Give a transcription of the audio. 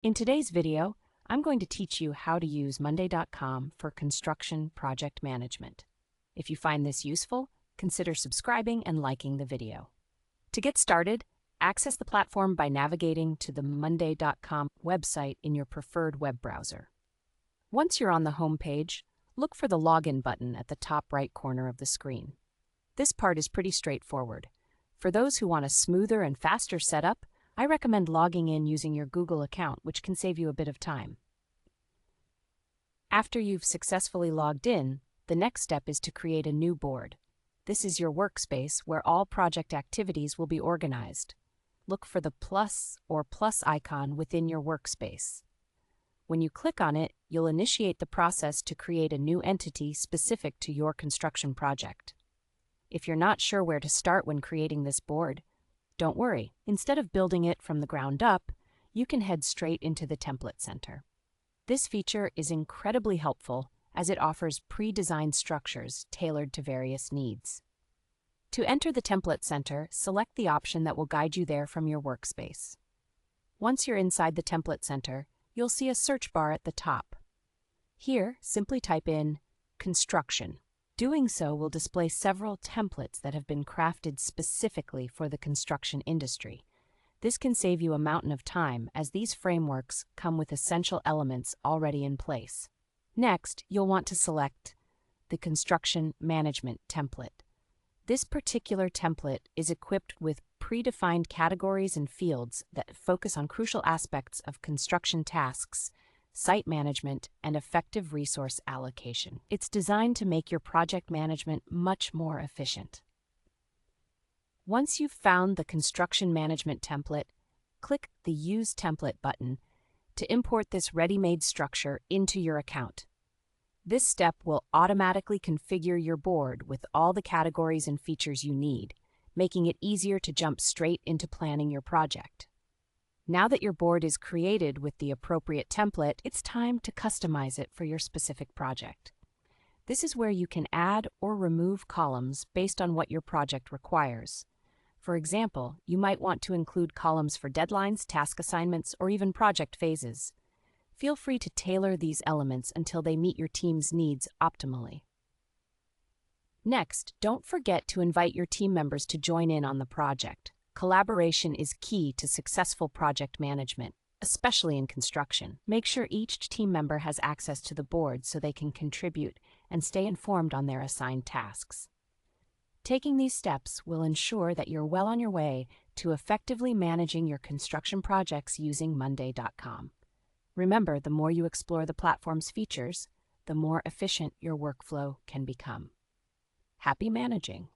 In today's video, I'm going to teach you how to use Monday.com for construction project management. If you find this useful, consider subscribing and liking the video. To get started, access the platform by navigating to the Monday.com website in your preferred web browser. Once you're on the home page, look for the Login button at the top right corner of the screen. This part is pretty straightforward. For those who want a smoother and faster setup, I recommend logging in using your Google account, which can save you a bit of time. After you've successfully logged in, the next step is to create a new board. This is your workspace where all project activities will be organized. Look for the plus or plus icon within your workspace. When you click on it, you'll initiate the process to create a new entity specific to your construction project. If you're not sure where to start when creating this board, don't worry. Instead of building it from the ground up, you can head straight into the Template Center. This feature is incredibly helpful as it offers pre-designed structures tailored to various needs. To enter the Template Center, select the option that will guide you there from your workspace. Once you're inside the Template Center, you'll see a search bar at the top. Here, simply type in construction. Doing so will display several templates that have been crafted specifically for the construction industry. This can save you a mountain of time as these frameworks come with essential elements already in place. Next, you'll want to select the Construction Management template. This particular template is equipped with predefined categories and fields that focus on crucial aspects of construction tasks, site management, and effective resource allocation. It's designed to make your project management much more efficient. Once you've found the Construction Management template, click the Use Template button to import this ready-made structure into your account. This step will automatically configure your board with all the categories and features you need, making it easier to jump straight into planning your project. Now that your board is created with the appropriate template, it's time to customize it for your specific project. This is where you can add or remove columns based on what your project requires. For example, you might want to include columns for deadlines, task assignments, or even project phases. Feel free to tailor these elements until they meet your team's needs optimally. Next, don't forget to invite your team members to join in on the project. Collaboration is key to successful project management, especially in construction. Make sure each team member has access to the board so they can contribute and stay informed on their assigned tasks. Taking these steps will ensure that you're well on your way to effectively managing your construction projects using Monday.com. Remember, the more you explore the platform's features, the more efficient your workflow can become. Happy managing!